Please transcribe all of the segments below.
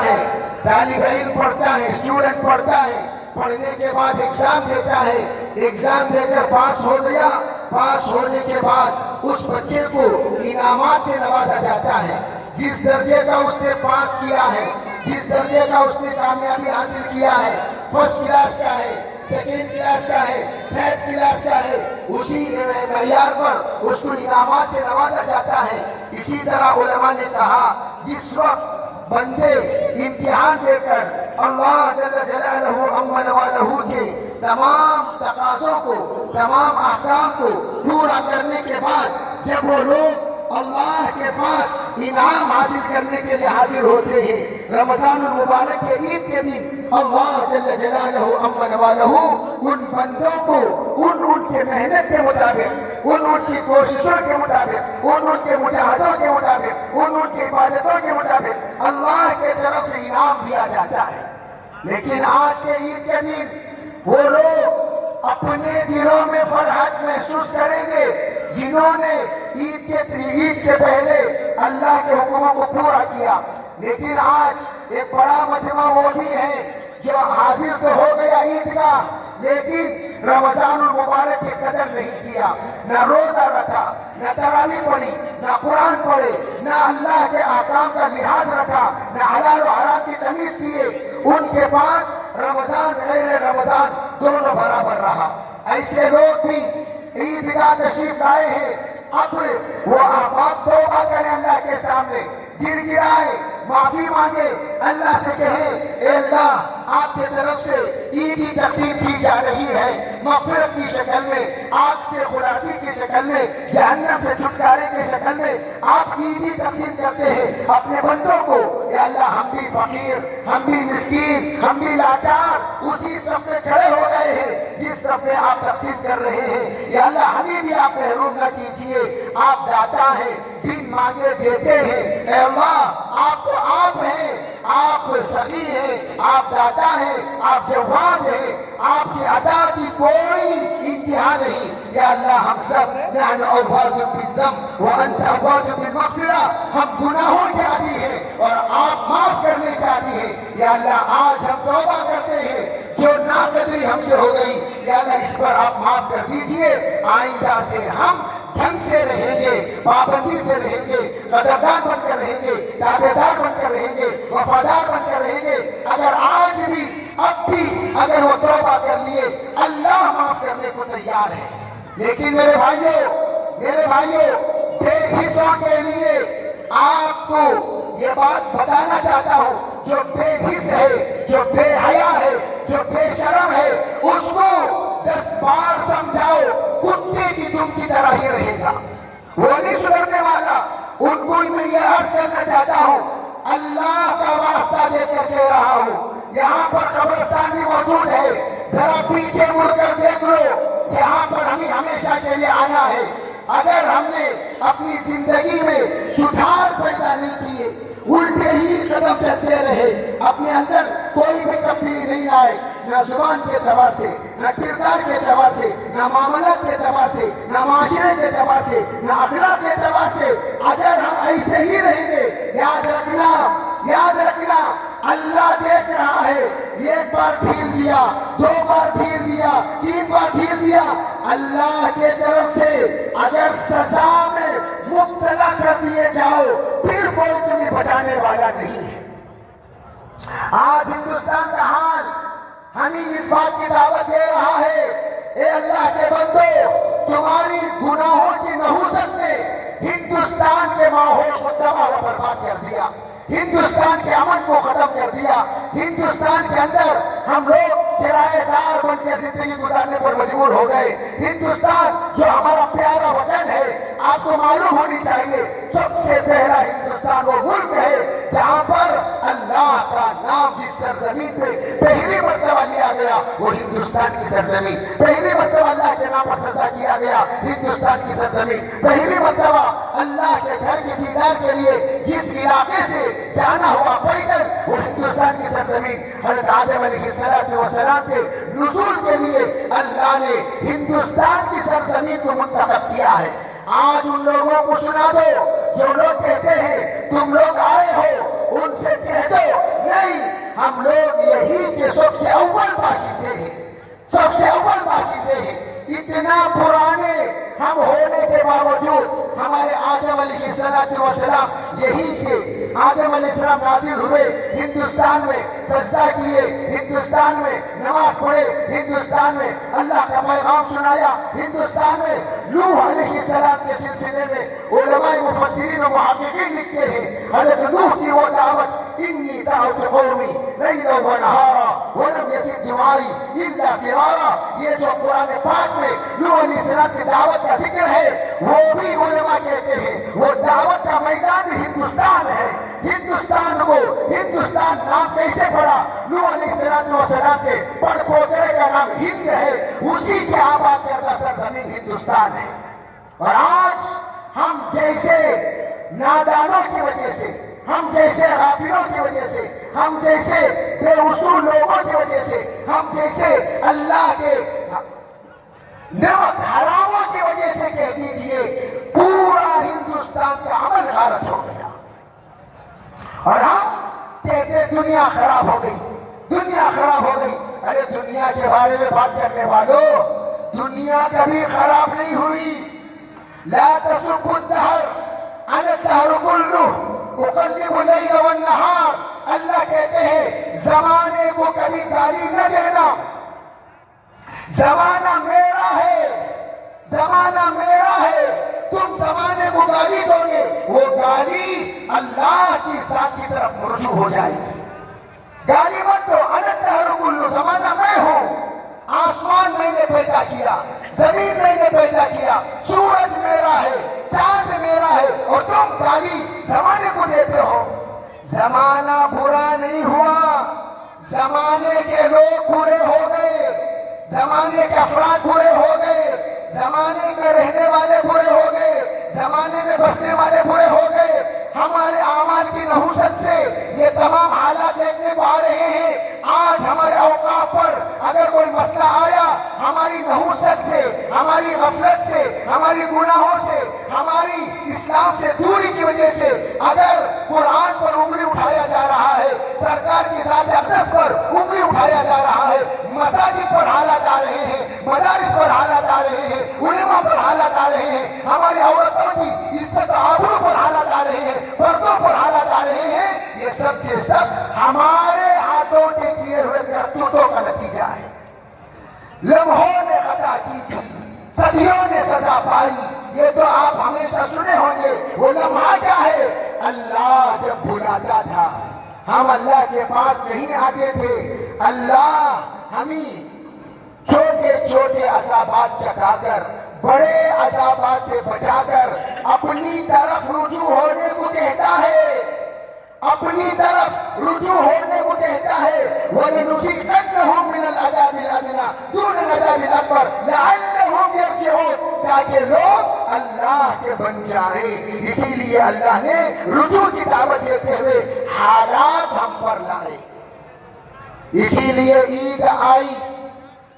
ہے، طالب علم پڑھتا ہے، اسٹوڈنٹ پڑھتا ہے، پڑھنے کے بعد ایگزام دیتا ہے، ایگزام دے کر پاس ہو گیا، پاس ہونے کے بعد اس بچے کو انعامات سے نوازا جاتا ہے۔ جس درجے کا اس نے پاس کیا ہے، جس درجے کا اس نے کامیابی حاصل کیا ہے، فرسٹ کلاس کا ہے، سیکنڈ کلاس کا ہے، تھرڈ کلاس کا ہے، اسی معیار پر اس کو انعامات سے نوازا جاتا ہے۔ اسی طرح علماء نے کہا جس وقت بندے امتحان دے کر اللہ جل جلالہ امن والہ کے تمام تقاضوں کو، تمام احکام کو پورا کرنے کے بعد جب وہ لوگ اللہ کے پاس انعام حاصل کرنے کے لیے حاضر ہوتے ہیں، رمضان المبارک کے عید کے دن اللہ جل جلالہ امن والہ ان بندوں کو ان کے محنت کے مطابق، ان کی کوششوں کے مطابق، ان کے مجاہدوں کے مطابق، ان کی عبادتوں کے مطابق اللہ کے طرف سے انعام دیا جاتا ہے۔ لیکن آج کے عید کے دن وہ لوگ اپنے دلوں میں فرحت محسوس کریں گے جنہوں نے عید سے پہلے اللہ کے حکموں کو پورا کیا، لیکن آج ایک بڑا مجمع وہ بھی ہے جو حاضر تو ہو گیا عید کا، لیکن رمضان المبارک کی قدر نہیں کیا، نہ روزہ رکھا، نہ تراویح پڑھی، نہ قرآن پڑھے، نہ اللہ کے احکام کا لحاظ رکھا، نہ حلال و حرام کی تمیز کیے۔ ان کے پاس رمضان غیر رمضان دونوں برابر رہا۔ ایسے لوگ بھی عیدگاہ تشریف لائے ہیں، اب وہ احباب توبہ کریں اللہ کے سامنے، گر گرائے، معافی مانگے، اللہ سے کہیں اے اللہ آپ کی طرف سے عیدی تقسیم کی جا رہی ہے، مغفرت کی شکل میں، آگ سے خلاصی کی شکل میں، جہنم سے چھٹکارے کی شکل میں آپ عیدی تقسیم کرتے ہیں اپنے بندوں کو۔ اے اللہ ہم بھی فقیر، ہم بھی مسکین، ہم بھی لاچار اسی صف میں کھڑے ہو گئے ہیں جس صف میں آپ تقسیم کر رہے ہیں۔ یا اللہ ہمیں بھی آپ محروم نہ کیجیے، آپ داتا ہیں، بن مانگے دیتے ہیں۔ اے اللہ آپ تو آپ ہیں، آپ سخی ہیں، آپ داتا ہیں، آپ جواد ہیں، آپ کی عطا کی کوئی انتہا نہیں۔ یا اللہ ہم سب نحن عباد بالذنب وانت عباد بالمغفرہ، ہم گناہوں کے عادی ہیں اور آپ معاف کرنے کے عادی ہیں۔ یا اللہ آج ہم توبہ کرتے ہیں جو ناقدری ہم سے ہو گئی، یا اللہ اس پر آپ معاف کر دیجئے، آئندہ سے ہم ڈھنگ سے رہیں گے، پابندی سے رہیں گے، قدردان بن کر رہیں گے، تابعدار بن کر رہیں گے، وفادار بن کر رہیں گے۔ اگر آج بھی اب بھی اگر وہ توبہ کر لیے اللہ معاف کرنے کو تیار ہے۔ لیکن میرے بھائیوں بے حصوں کے لیے آپ کو یہ بات بتانا چاہتا ہوں، جو بے حص ہے، جو بے حیا ہے، جو بے شرم ہے، اس کو 10 بار سمجھاؤ کتے کی دم کی طرح ہی رہے گا، وہ نہیں سدھرنے والا۔ ان کو میں یہ عرض کرنا چاہتا ہوں، اللہ کا واسطہ دے کر کہہ رہا ہوں، یہاں پر قبرستان بھی موجود ہے، ذرا پیچھے مڑ کر دیکھ لو، یہاں پر ہمیں ہمیشہ کے لیے آنا ہے۔ اگر ہم نے اپنی زندگی میں سدھار پیدا نہیں کیے، الٹے ہی قدم چلتے رہے، اپنے اندر کوئی بھی تبدیلی نہیں آئے، نہ زبان کے اعتبار سے، نہ کردار کے اعتبار سے، نہ معاملات کے اعتبار سے، نہ معاشرے کے اعتبار سے، نہ اخلاق کے اعتبار سے، اگر ہم ایسے ہی رہیں گے، یاد رکھنا اللہ دیکھ رہا ہے۔ ایک بار ڈھیل دیا، 2 بار ڈھیل دیا، 3 بار ڈھیل دیا، اللہ کے طرف سے اگر سزا میں مبتلا کر دیے جاؤ پھر کوئی تمہیں بچانے والا نہیں ہے۔ آج ہندوستان کا حال ہمیں اس بات کی دعوت دے رہا ہے، اے اللہ کے بندو تمہاری گناہوں کی نحوست نے ہندوستان کے ماحول کو تباہ و برباد کر دیا، ہندوستان کے امن کو ختم کر دیا، ہندوستان کے اندر ہم لوگ کرایہ دار بن کے زندگی گزارنے پر مجبور ہو گئے۔ ہندوستان جو ہمارا پیارا وطن ہے، آپ کو معلوم ہونی چاہیے سب سے پہلا ہندوستان وہ ملک ہے جہاں پر اللہ کا نام جس سرزمین پہ پہلی مرتبہ لیا گیا وہ ہندوستان کی سرزمین، پہلی مرتبہ اللہ کے نام پر سجدہ کیا گیا ہندوستان کی سرزمین، پہلی مرتبہ اللہ کے گھر کے دیدار کے لیے جس علاقے سے جانا ہوا پیدل وہ ہندوستان کی سرزمین۔ حضرت آدم علیہ السلام کے نزول کے لیے اللہ نے ہندوستان کی سرزمین کو منتخب کیا ہے۔ آج ان لوگوں کو سنا دو جو لوگ کہتے ہیں تم لوگ آئے ہو، ان سے کہہ دو ہم لوگ یہی کے سب سے اول باشندے ہیں، سب سے اول باشندے ہیں۔ اتنا پرانے ہم ہونے کے باوجود ہمارے آدم علیہ السلام یہی کے آدم علیہ السلام نازل ہوئے، ہندوستان میں سجدہ کیے، ہندوستان میں نماز پڑھے، ہندوستان میں اللہ کا پیغام سنایا، ہندوستان میں نوح علیہ السلام کے سلسلے میں علماء مفسرین و محققین لکھتے ہیں حضرت نوح کی وہ دعوت، انی دعوت قومی لیلا و نہارا ولم یزد دعائی الا فرارا، یہ جو قرآن پاک میں نوح علیہ السلام کی دعوت کا ذکر ہے وہ بھی علماء کہتے ہیں وہ دعوت کا میدان بھی ہندوستان ہے۔ ہندوستان نام کیسے پڑا؟ نوح علیہ السلام کے پڑ پوترے کا نام ہند ہے، اسی کے آباد کردہ سرزمین ہندوستان ہے۔ اور آج ہم جیسے نادانوں کی وجہ سے، ہم جیسے غافلوں کی وجہ سے، ہم جیسے بے اصول لوگوں کی وجہ سے، ہم جیسے اللہ کے نمک حراموں کی وجہ سے کہہ دیجئے پورا ہندوستان کا عمل غارت ہو گیا، اور ہم کہتے دنیا خراب ہو گئی، دنیا خراب ہو گئی۔ ارے دنیا کے بارے میں بات کرنے والوں، دنیا کبھی خراب نہیں ہوئی۔ لا تسبوا الدہر، انا الدہر کلہ اقلب اللیل والنہار، اللہ کہتے ہیں زمانے کو کبھی گالی نہ دینا، زمانہ میرا ہے، زمانہ میرا ہے، تم زمانے کو گالی دو گے، وہ گالی اللہ کی ذات کی طرف رجوع ہو جائے گی۔ گالی مت دو، انا الدہر کلہ، زمانہ میں ہوں، آسمان میں نے پیدا کیا، زمین میں نے پیدا کیا، سورج میرا ہے، چاند میرا ہے، اور تم گالی زمانے کو دیتے ہو۔ زمانہ برا نہیں ہوا، زمانے کے لوگ برے ہو گئے، زمانے کے افراد برے ہو گئے، زمانے میں رہنے والے برے ہو گئے، زمانے میں بسنے والے برے ہو گئے۔ ہمارے اعمال کی نحوست سے یہ تمام حالات دیکھنے کو آ رہے ہیں۔ آج ہمارے اوقاف پر اگر کوئی مسئلہ آیا، ہماری نحوست سے، ہماری غفلت سے، ہماری گناہوں سے، ہماری اسلام سے دوری کی وجہ سے اگر قرآن پر انگلی اٹھایا جا رہا ہے، سرکار کی ذات اقدس پر انگلی اٹھایا جا رہا ہے، مساجد پر حالات آ رہے ہیں، مدارس پر حالات آ رہے ہیں، علماء پر حالات آ رہے ہیں، ہماری عورتوں کی عزت و آبرو پر حالات آ رہے ہیں، پردوں پر حالات آ رہے ہیں، یہ سب کے سب ہمارے ہاتھوں کے کیے ہوئے کرتوتوں کا نتیجہ ہے۔ لمحوں نے خطا کی تھی، صدیوں نے سزا پائی، یہ تو آپ ہمیشہ سنے ہوں گے۔ وہ لمحہ کیا ہے؟ اللہ جب بلاتا تھا ہم اللہ کے پاس نہیں آتے تھے، اللہ ہمیں چھوٹے چھوٹے عذابات چکھا کر، بڑے عذابات سے بچا کر اپنی طرف رجوع ہونے کو کہتا ہے، اپنی طرف رجوع ہونے کو کہتا ہے۔ وَلَنُذِيقَنَّهُم مِّنَ الْعَذَابِ الْأَدْنَىٰ دُونَ الْعَذَابِ الْأَكْبَرِ لَعَلَّهُمْ يَرْجِعُونَ، تاکہ لوگ اللہ کے بن جائیں۔ اسی لیے اللہ نے رجوع کی دعوت دیتے ہوئے حالات ہم پر لائے۔ اسی لیے عید آئی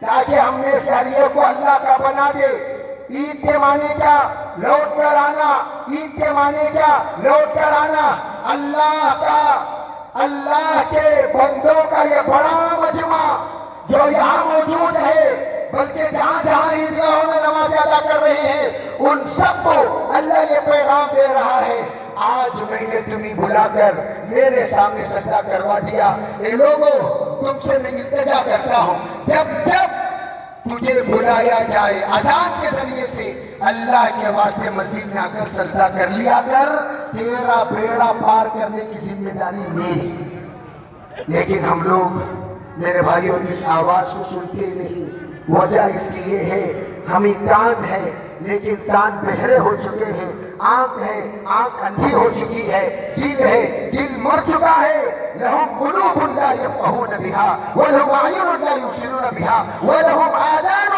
تاکہ ہم نے شہریوں کو اللہ کا بنا دے۔ عید کے معنی کیا؟ لوٹ کر آنا۔ عید کے معنی کیا؟ لوٹ کر آنا۔ اللہ کا، اللہ کے بندوں کا یہ بڑا مجمع جو یہاں موجود ہے، بلکہ جہاں جہاں عیدگاہوں میں نماز ادا کر رہے ہیں، ان سب کو اللہ یہ پیغام دے رہا ہے، آج میں نے تمہیں بلا کر میرے سامنے سجدہ کروا دیا۔ اے لوگوں، تم سے میں التجا کرتا ہوں، جب جب تجھے بلایا جائے اذان کے ذریعے سے، اللہ کے واسطے مسجد میں آ کر سجدہ کر لیا کر، تیرا بیڑا پار کرنے کی ذمہ داری میری۔ لیکن ہم لوگ میرے بھائیوں اس آواز کو سنتے نہیں، وجہ اس کی یہ ہے ہمیں کان ہے لیکن کان بہرے ہو چکے ہیں، آنکھ ہے آنکھ اندھی ہو چکی ہے، دل ہے دل مر چکا ہے۔ لہم قلوب لا یفقہون بہا ولہم اعین لا یبصرون بہا ولہم آذان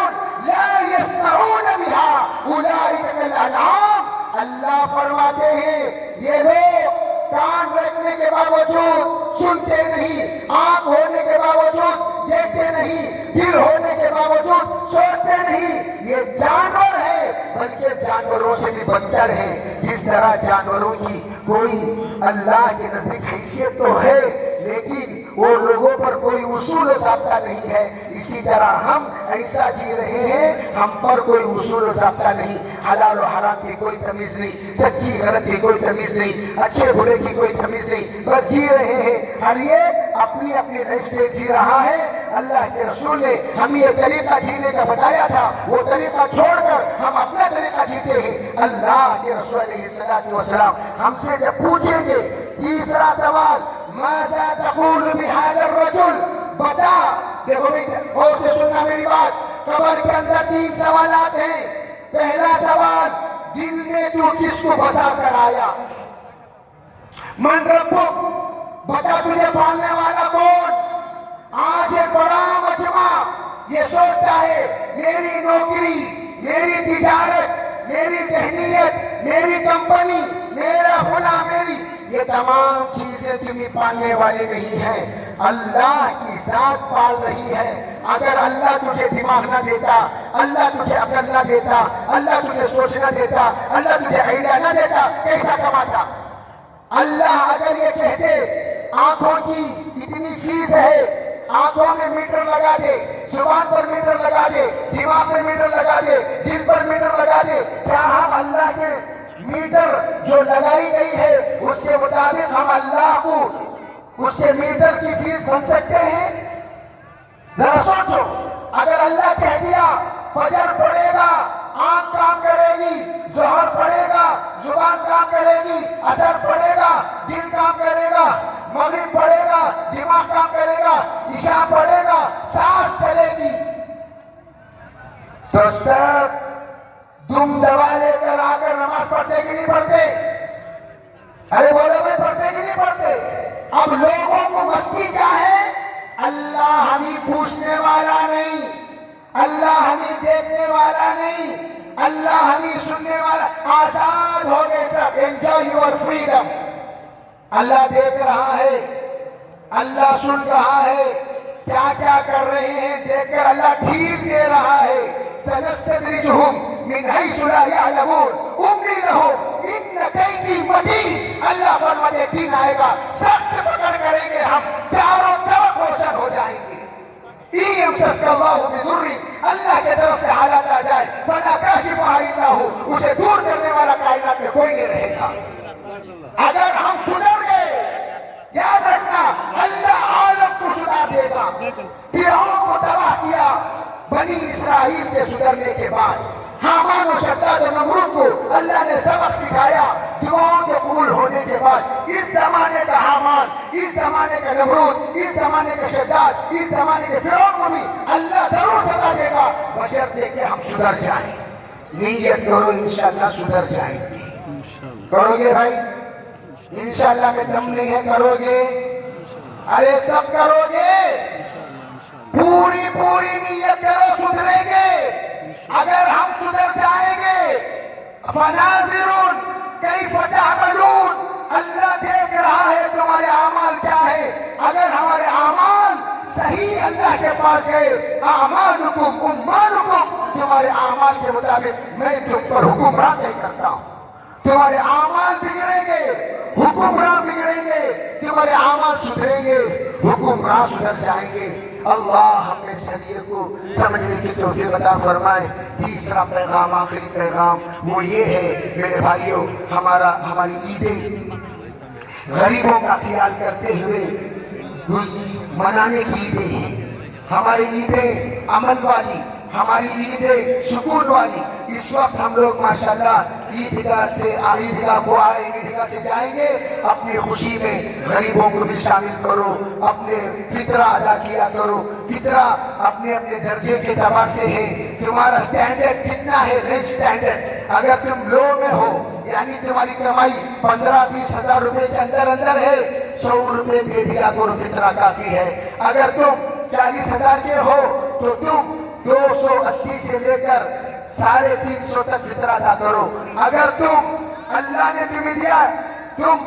لا یسمعون بہا اولئک کالانعام۔ اللہ فرماتے ہیں یہ لوگ کان رکھنے کے باوجود سنتے نہیں، آنکھ ہونے کے باوجود دیکھتے نہیں، دل ہونے کے باوجود سوچتے نہیں، یہ جانور ہے، بلکہ جانوروں سے بھی بدتر ہے۔ جس طرح جانوروں کی کوئی اللہ کے نزدیک حیثیت تو ہے، لیکن وہ لوگوں اصول و ضابطہ نہیں ہے، اسی طرح ہم ایسا جی رہے ہیں، ہم پر کوئی اصول و ضابطہ نہیں، حلال و حرام کی کوئی تمیز نہیں، سچی غلط کی کوئی تمیز نہیں، اچھے برے کی کوئی تمیز نہیں، بس جی رہے ہیں، ہر ایک اپنی اپنی لائف سٹائل جی رہا ہے۔ اللہ کے رسول نے ہمیں یہ طریقہ جینے کا بتایا تھا، وہ طریقہ چھوڑ کر ہم اپنا طریقہ جیتے ہیں۔ اللہ کے رسول علیہ السلام ہم سے جب پوچھیں گے تیسرا سوال، ماذا تقول بهذا الرجل، بتا، دیکھو بھائی غور سے سننا میری بات، قبر کے اندر 3 سوالات ہیں۔ پہلا سوال، دل میں تو کس کو بسا کر آیا؟ من ربک، بتا تجھے پالنے والا کون؟ آج ایک بڑا مجمع یہ سوچتا ہے میری نوکری، میری تجارت، میری ذہنیت، میری کمپنی، میرا فلاں، میری، یہ تمام چیزیں تمہیں پالنے والے نہیں ہیں، اللہ کی ذات پال رہی ہے۔ اگر اللہ تجھے دماغ نہ دیتا، اللہ تجھے عقل نہ دیتا، اللہ تجھے سوچنا دیتا، اللہ تجھے آئیڈیا نہ دیتا، کیسا کماتا؟ اللہ اگر یہ کہہ دے آنکھوں کی اتنی فیس ہے، آنکھوں میں میٹر لگا دے، زبان پر میٹر لگا دے، دماغ پر میٹر لگا دے، دل پر میٹر لگا دے، کیا ہم اللہ کے میٹر جو لگائی گئی ہے اس کے مطابق ہم اللہ کو اس کے میٹر کی فیس بن سکتے ہیں؟ ذرا سوچو، اگر اللہ کہہ دیا فجر پڑے گا آنکھ کام کرے گی، ظہر پڑے گا زبان کام کرے گی، عصر پڑے گا دل کام کرے گا، مغرب پڑے گا دماغ کام کرے گا، عشاء پڑے گا سانس چلے گی، تو سب دم دبا لے کر آ کر نماز پڑھتے کہ نہیں پڑھتے؟ ارے بولو بھائی، پڑھتے کہ نہیں پڑھتے؟ اب لوگوں کو مستی کیا ہے؟ اللہ ہمیں پوچھنے والا نہیں، اللہ ہمیں دیکھنے والا نہیں، اللہ ہمیں سننے والا، آزاد ہو گئے سب، انجوائے یور فریڈم۔ اللہ دیکھ رہا ہے، اللہ سن رہا ہے، کیا کیا کر رہے ہیں دیکھ کر اللہ ڈھیل دے رہا ہے۔ سنستدرجہم من حیث لا یعلمون املی لہم ان کیدی متین، اللہ فرماتے دن آئے گا سخت پکڑ کریں گے ہم، چاروں طرف روشن ہو جائیں گے۔ ان یمسسک اللہ بضر، اللہ کے طرف سے حالات آ جائے، فلا کاشفہ الا ہو، اسے دور کرنے والا کائنات میں کوئی نہیں رہے گا۔ اگر ہم سدھر گئے، یاد رکھنا اللہ عالم کو سدھار دے گا۔ فرعون کو تباہ کیا بنی اسرائیل کے سدھرنے کے بعد، حامان و شداد و نمرود کو اللہ نے سبق سکھایا دعاؤں کے قبول ہونے کے بعد۔ اس زمانے کا حامان، اس زمانے کا نمرود، اس زمانے کا شداد، اس زمانے کے فرعون کو بھی اللہ ضرور سزا دے گا، بشرطے کہ ہم سدھر جائیں۔ نیت کرو انشاءاللہ سدھر جائیں گے۔ کرو گے بھائی؟ انشاءاللہ میں دم نہیں ہے، کرو گے؟ ارے سب کرو گے؟ پوری پوری نیت کرو سدھریں گے۔ اگر ہم سدھر جائیں گے، فناظرون کیف تعملون، اللہ دیکھ رہا ہے تمہارے اعمال کیا ہے۔ اگر ہمارے اعمال صحیح اللہ کے پاس گئے، اعمالکم امالکم، تمہارے اعمال کے مطابق میں تم پر حکمراں نہیں کرتا ہوں۔ تمہارے اعمال بگڑیں گے، حکمراں بگڑیں گے، تمہارے اعمال سدھریں گے، حکمراں سدھر جائیں گے۔ اللہ ہمیں شریعہ کو سمجھنے کی توفیق عطا فرمائے۔ تیسرا پیغام، آخری پیغام وہ یہ ہے میرے بھائیوں، ہماری عیدیں غریبوں کا خیال کرتے ہوئے منانے کی عیدیں ہیں۔ ہماری عیدیں عمل والی، ہماری عیدیں سکون والی۔ اس وقت ہم لوگ ماشاءاللہ عیدگاہ کو آئے، عیدگاہ سے جائیں گے، اپنی خوشی میں غریبوں کو بھی شامل کرو، اپنے فطرہ ادا کیا کرو۔ فطرہ اپنے اپنے درجے کے اعتبار سے ہے، تمہارا سٹینڈرڈ کتنا ہے، لائف سٹینڈرڈ۔ اگر تم لو میں ہو، یعنی تمہاری کمائی 15-20 ہزار روپے کے اندر ہے، 100 روپے دے دیا کرو، فطرہ کافی ہے۔ اگر تم 40 ہزار کے ہو تو تم 280 سے لے کر 350 تک فطرہ ادا کرو۔ اگر تم اللہ نے تمہیں دیا، تم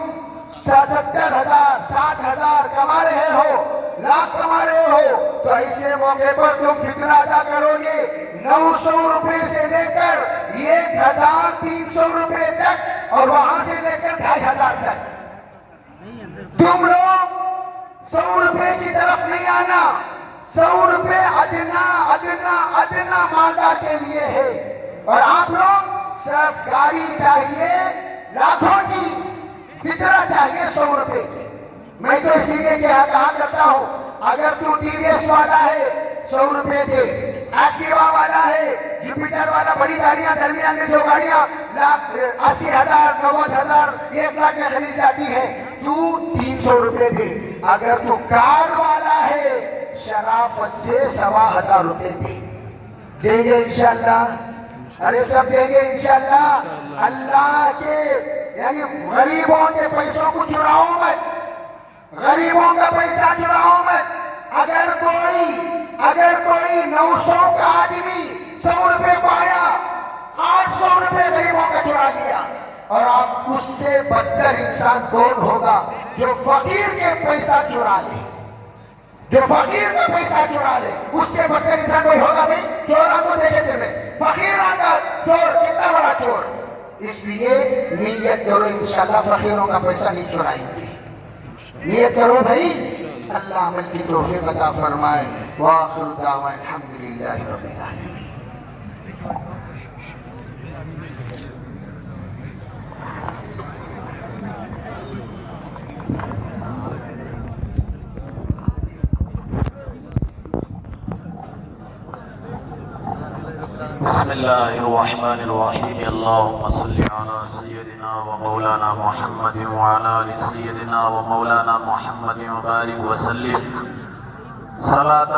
70,000 60,000 کما رہے ہو، لاکھ کما رہے ہو، تو ایسے موقع پر تم فطرہ ادا کرو گے 900 روپے سے لے کر 1,300 روپے تک، اور وہاں سے لے کر 2,500 تک۔ تم لوگ 100 روپے کی طرف نہیں آنا. 100 روپے ادنا ادنا ادنا مالدار کے لیے ہے. اور آپ لوگ سب گاڑی چاہیے لاکھوں کی, فطرہ چاہیے 100 روپے کی. میں تو اسی لیے کہا کرتا ہوں, اگر تو ٹی وی ایس والا ہے 100 روپے دے, ایکٹیوا والا ہے, جوپیٹر والا, بڑی گاڑیاں درمیان میں جو گاڑیاں 80,000 90,000 1 لاکھ میں خرید جاتی ہے, تو 300 روپے دے. اگر تو کار والا ہے شرافت سے 1,000 روپے دے. دیں گے انشاءاللہ؟ ارے سب دیں گے انشاءاللہ. اللہ کے یعنی غریبوں کے پیسوں کو چراؤ مت, غریبوں کا پیسہ چراؤ مت. اگر کوئی 900 کا آدمی 100 روپے پایا, 800 روپے غریبوں کا چرا لیا, اور آپ اس سے بدتر انسان کون ہوگا جو فقیر کے پیسہ چرا لے, جو فقیر کا پیسہ چرا لے. اس سے بدتر انسان کوئی ہوگا بھائی؟ چورا کو دیکھے تمہیں, فقیروں کا چور کتنا بڑا چور. اس لیے نیت کرو انشاءاللہ فقیروں کا پیسہ نہیں چرائیں گے. نیت کرو بھائی. اللہ عمل کی توفیق عطا فرمائے. وآخر دعوانا الحمدللہ رب العالمین. بسم اللہ الرحمن الرحیم. اللہم صلی علی سیدنا و مولانا محمد وعلی آل سیدنا و مولانا محمد وبارک وسلم صلاة